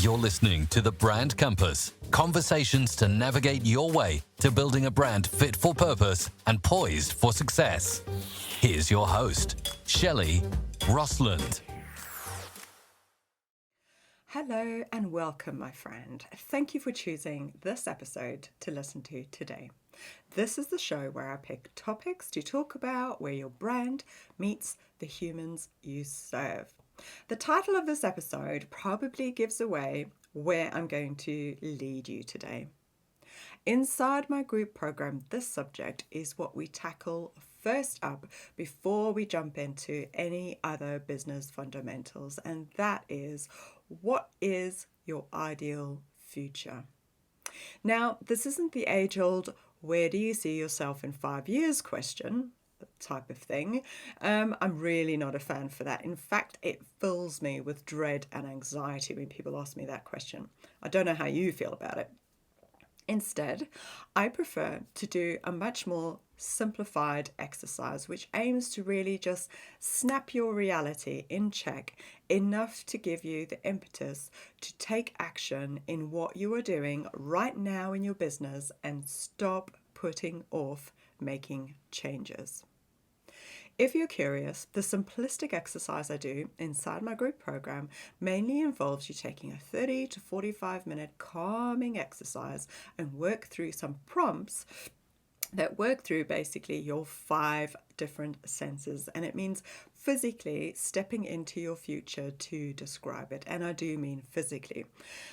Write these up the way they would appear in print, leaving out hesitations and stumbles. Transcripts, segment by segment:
You're listening to The Brand Compass, conversations to navigate your way to building a brand fit for purpose and poised for success. Here's your host, Shelley Rostlund. Hello and welcome, my friend. Thank you for choosing this episode to listen to today. This is the show where I pick topics to talk about where your brand meets the humans you serve. The title of this episode probably gives away where I'm going to lead you today. Inside my group program, this subject is what we tackle first up before we jump into any other business fundamentals, and that is, what is your ideal future? Now, this isn't the age-old, where do you see yourself in 5 years question type of thing. I'm really not a fan for that. In fact, it fills me with dread and anxiety when people ask me that question. I don't know how you feel about it. Instead, I prefer to do a much more simplified exercise which aims to really just snap your reality in check enough to give you the impetus to take action in what you are doing right now in your business and stop putting off making changes. If you're curious, the simplistic exercise I do inside my group program mainly involves you taking a 30 to 45 minute calming exercise and work through some prompts that work through basically your 5 different senses. And it means physically stepping into your future to describe it. And I do mean physically.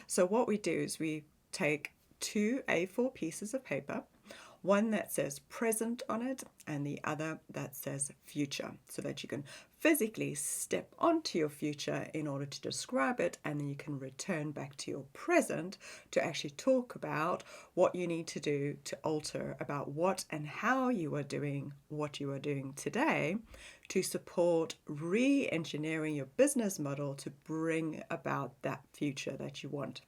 So what we do is we take 2 A4 pieces of paper, one that says present on it and the other that says future, so that you can physically step onto your future in order to describe it, and then you can return back to your present to actually talk about what you need to do to alter about what and how you are doing what you are doing today to support re-engineering your business model to bring about that future that you want.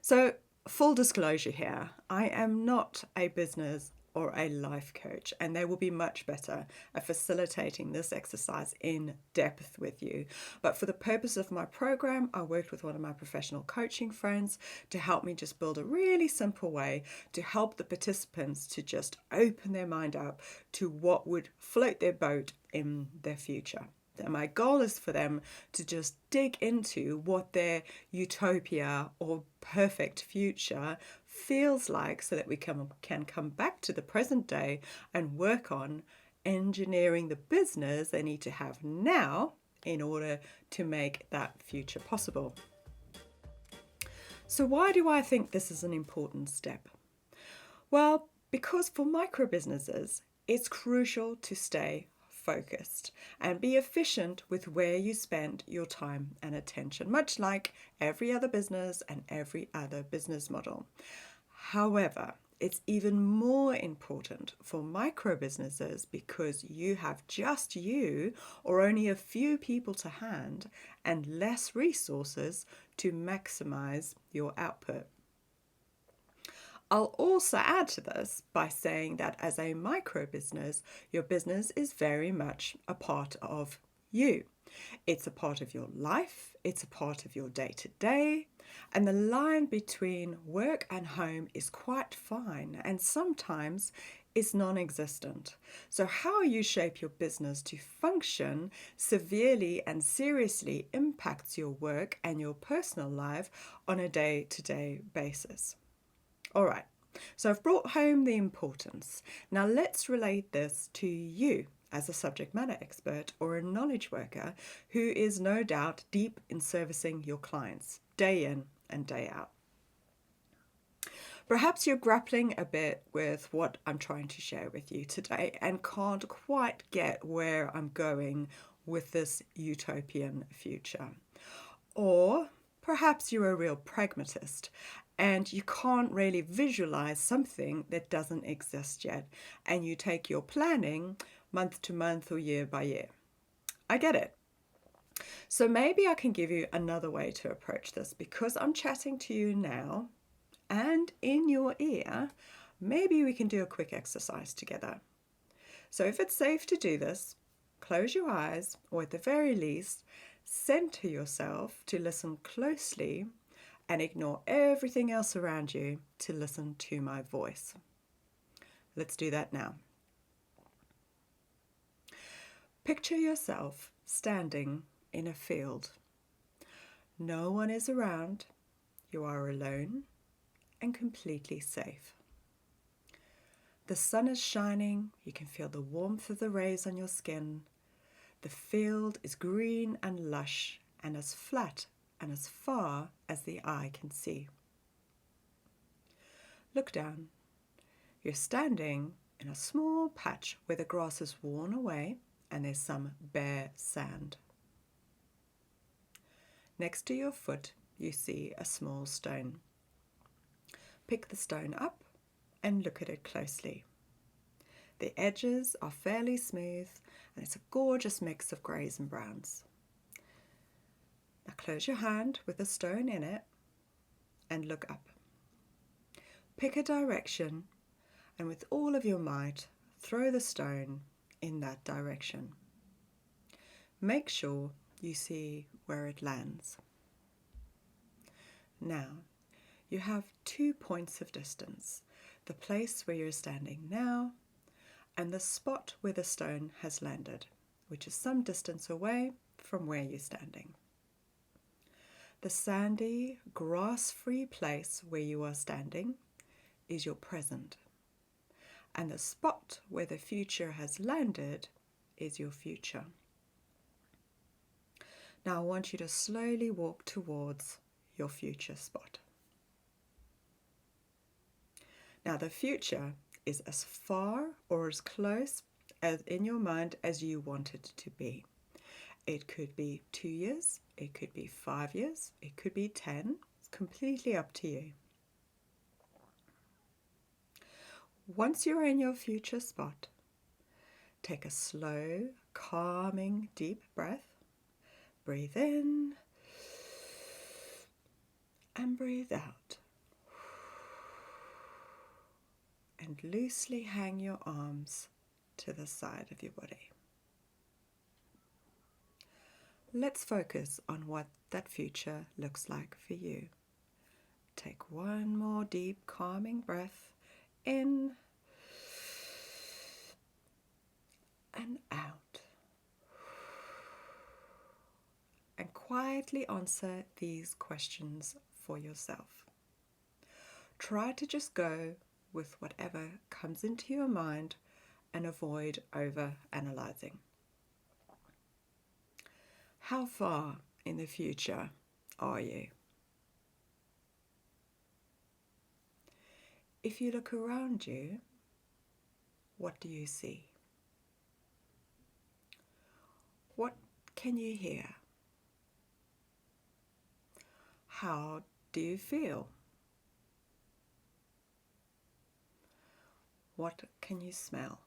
So, full disclosure here, I am not a business or a life coach, and they will be much better at facilitating this exercise in depth with you. But for the purpose of my program, I worked with one of my professional coaching friends to help me just build a really simple way to help the participants to just open their mind up to what would float their boat in their future. And my goal is for them to just dig into what their utopia or perfect future feels like, so that we can come back to the present day and work on engineering the business they need to have now in order to make that future possible. So why do I think this is an important step? Well, because for micro businesses, it's crucial to stay focused and be efficient with where you spend your time and attention, much like every other business and every other business model. However, it's even more important for micro businesses because you have just you or only a few people to hand and less resources to maximize your output. I'll also add to this by saying that as a micro business, your business is very much a part of you. It's a part of your life, it's a part of your day-to-day, and the line between work and home is quite fine and sometimes is non-existent. So how you shape your business to function severely and seriously impacts your work and your personal life on a day-to-day basis. All right, so I've brought home the importance. Now let's relate this to you as a subject matter expert or a knowledge worker who is no doubt deep in servicing your clients day in and day out. Perhaps you're grappling a bit with what I'm trying to share with you today and can't quite get where I'm going with this utopian future. Or perhaps you're a real pragmatist and you can't really visualize something that doesn't exist yet, and you take your planning month to month or year by year. I get it. So maybe I can give you another way to approach this, because I'm chatting to you now and in your ear. Maybe we can do a quick exercise together. So if it's safe to do this, close your eyes, or at the very least, Center yourself to listen closely and ignore everything else around you to listen to my voice. Let's do that now. Picture yourself standing in a field. No one is around. You are alone and completely safe. The sun is shining. You can feel the warmth of the rays on your skin. The field is green and lush and as flat and as far as the eye can see. Look down. You're standing in a small patch where the grass is worn away and there's some bare sand. Next to your foot, you see a small stone. Pick the stone up and look at it closely. The edges are fairly smooth and it's a gorgeous mix of greys and browns. Now close your hand with the stone in it and look up. Pick a direction and with all of your might, throw the stone in that direction. Make sure you see where it lands. Now, you have 2 points of distance, the place where you're standing now and the spot where the stone has landed, which is some distance away from where you're standing. The sandy, grass-free place where you are standing is your present, and the spot where the future has landed is your future. Now I want you to slowly walk towards your future spot. Now the future is as far or as close as in your mind as you want it to be. It could be 2 years, it could be 5 years, it could be 10. It's completely up to you. Once you're in your future spot, take a slow, calming, deep breath. Breathe in and breathe out. And loosely hang your arms to the side of your body. Let's focus on what that future looks like for you. Take one more deep, calming breath in and out. And quietly answer these questions for yourself. Try to just go with whatever comes into your mind and avoid over-analyzing. How far in the future are you? If you look around you, what do you see? What can you hear? How do you feel? What can you smell?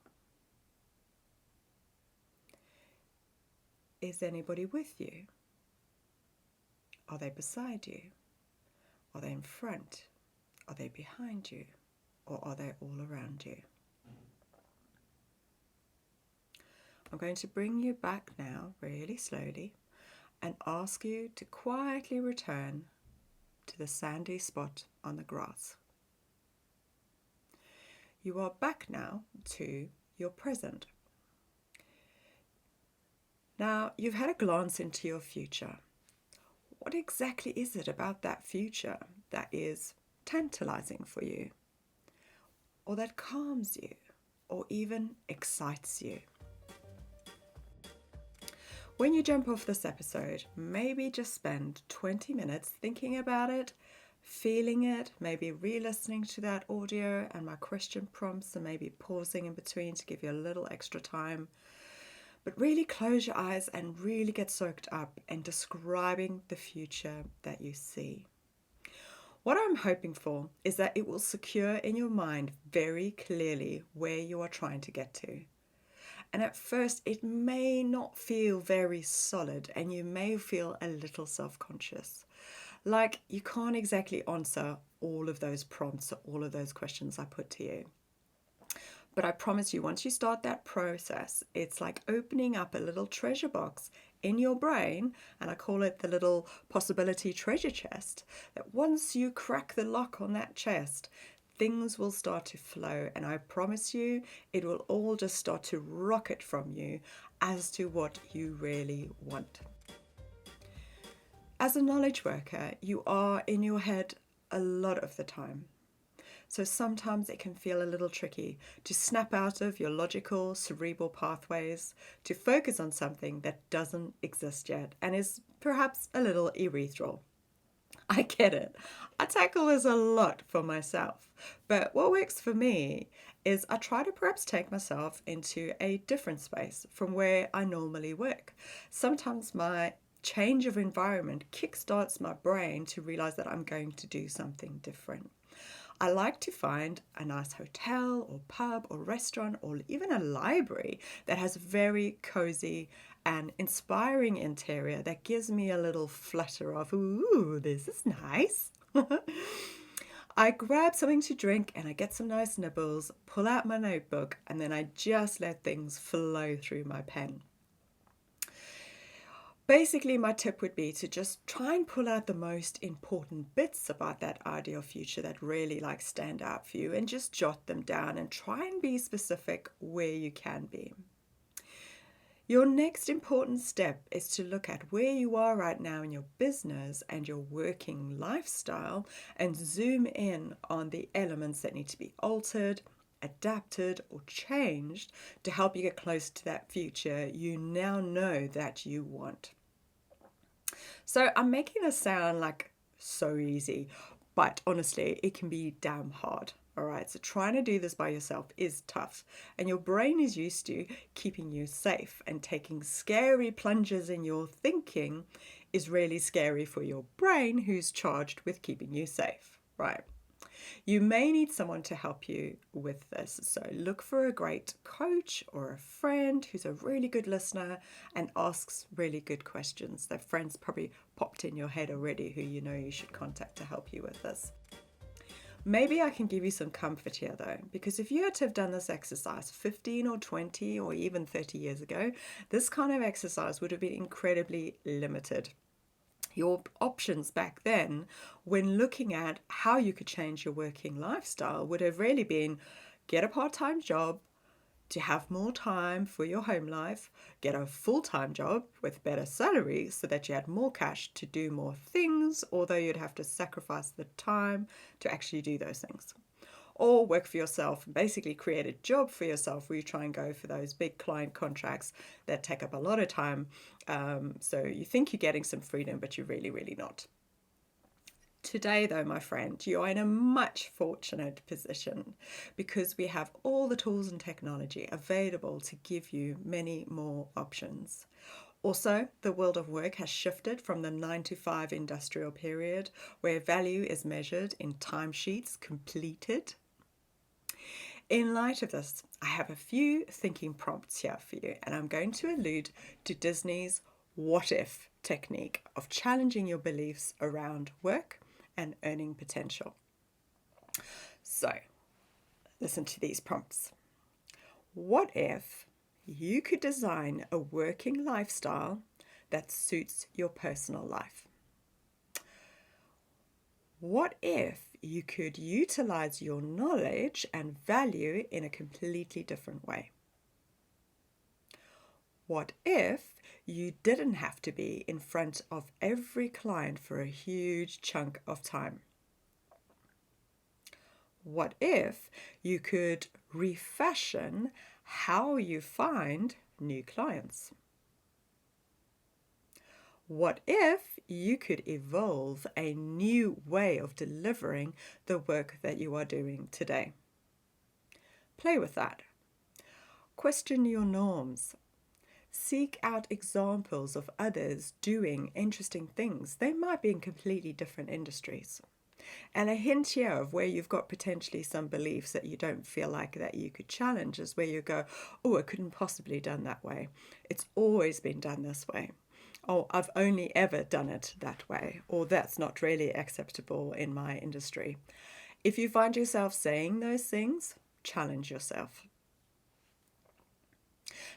Is anybody with you? Are they beside you? Are they in front? Are they behind you? Or are they all around you? I'm going to bring you back now really slowly and ask you to quietly return to the sandy spot on the grass. You are back now to your present. Now, you've had a glance into your future. What exactly is it about that future that is tantalizing for you, or that calms you, or even excites you? When you jump off this episode, maybe just spend 20 minutes thinking about it, feeling it, maybe re-listening to that audio and my question prompts, and maybe pausing in between to give you a little extra time. But really close your eyes and really get soaked up in describing the future that you see. What I'm hoping for is that it will secure in your mind very clearly where you are trying to get to. And at first it may not feel very solid and you may feel a little self-conscious. Like you can't exactly answer all of those prompts or all of those questions I put to you. But I promise you, once you start that process, it's like opening up a little treasure box in your brain, and I call it the little possibility treasure chest, that once you crack the lock on that chest, things will start to flow, and I promise you, it will all just start to rocket from you as to what you really want. As a knowledge worker, you are in your head a lot of the time. So sometimes it can feel a little tricky to snap out of your logical cerebral pathways to focus on something that doesn't exist yet and is perhaps a little ethereal. I get it. I tackle this a lot for myself. But what works for me is I try to perhaps take myself into a different space from where I normally work. Sometimes my change of environment kickstarts my brain to realize that I'm going to do something different. I like to find a nice hotel or pub or restaurant or even a library that has a very cozy and inspiring interior that gives me a little flutter of, ooh, this is nice. I grab something to drink and I get some nice nibbles, pull out my notebook, and then I just let things flow through my pen. Basically, my tip would be to just try and pull out the most important bits about that ideal future that really stand out for you and just jot them down and try and be specific where you can be. Your next important step is to look at where you are right now in your business and your working lifestyle and zoom in on the elements that need to be altered, adapted, or changed to help you get close to that future you now know that you want. So I'm making this sound like so easy, but honestly, it can be damn hard. All right, so trying to do this by yourself is tough, and your brain is used to keeping you safe, and taking scary plunges in your thinking is really scary for your brain, who's charged with keeping you safe, right? You may need someone to help you with this, so look for a great coach or a friend who's a really good listener and asks really good questions. That friend's probably popped in your head already who you know you should contact to help you with this. Maybe I can give you some comfort here though, because if you had to have done this exercise 15 or 20 or even 30 years ago, this kind of exercise would have been incredibly limited. Your options back then, when looking at how you could change your working lifestyle, would have really been get a part-time job to have more time for your home life, get a full-time job with better salary so that you had more cash to do more things, although you'd have to sacrifice the time to actually do those things. Or work for yourself and basically create a job for yourself where you try and go for those big client contracts that take up a lot of time. So you think you're getting some freedom, but you're really, really not. Today, though, my friend, you are in a much fortunate position because we have all the tools and technology available to give you many more options. Also, the world of work has shifted from the 9-to-5 industrial period, where value is measured in timesheets completed. In light of this, I have a few thinking prompts here for you, and I'm going to allude to Disney's what if technique of challenging your beliefs around work and earning potential. So, listen to these prompts. What if you could design a working lifestyle that suits your personal life? What if you could utilize your knowledge and value in a completely different way? What if you didn't have to be in front of every client for a huge chunk of time? What if you could refashion how you find new clients? What if you could evolve a new way of delivering the work that you are doing today? Play with that. Question your norms. Seek out examples of others doing interesting things. They might be in completely different industries. And a hint here of where you've got potentially some beliefs that you don't feel like that you could challenge is where you go, oh, it couldn't possibly done that way. It's always been done this way. Oh, I've only ever done it that way. Or that's not really acceptable in my industry. If you find yourself saying those things, challenge yourself.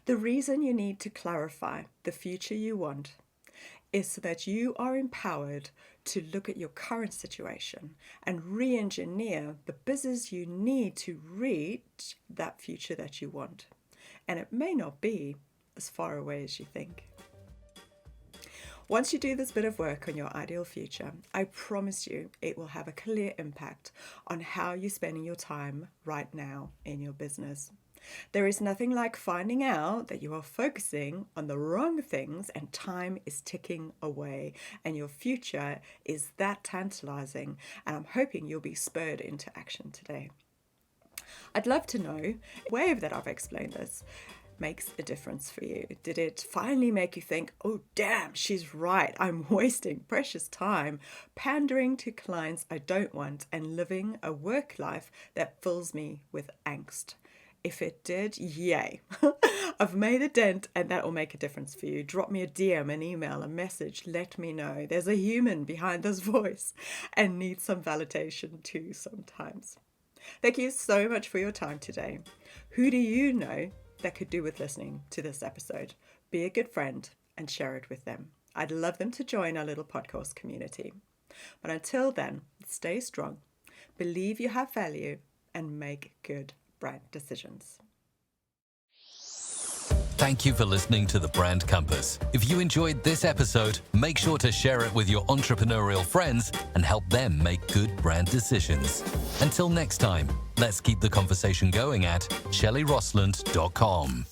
The reason you need to clarify the future you want is so that you are empowered to look at your current situation and re-engineer the business you need to reach that future that you want. And it may not be as far away as you think. Once you do this bit of work on your ideal future, I promise you it will have a clear impact on how you're spending your time right now in your business. There is nothing like finding out that you are focusing on the wrong things and time is ticking away and your future is that tantalizing, and I'm hoping you'll be spurred into action today. I'd love to know the way that I've explained this makes a difference for you. Did it finally make you think, oh damn, she's right, I'm wasting precious time pandering to clients I don't want and living a work life that fills me with angst? If it did, yay. I've made a dent and that will make a difference for you. Drop me a DM, an email, a message. Let me know. There's a human behind this voice and needs some validation too sometimes. Thank you so much for your time today. Who do you know that could do with listening to this episode? Be a good friend and share it with them. I'd love them to join our little podcast community. But until then, stay strong, believe you have value, and make good brand decisions. Thank you for listening to The Brand Compass. If you enjoyed this episode, make sure to share it with your entrepreneurial friends and help them make good brand decisions. Until next time, let's keep the conversation going at 𝗬𝗪Rostlund.com.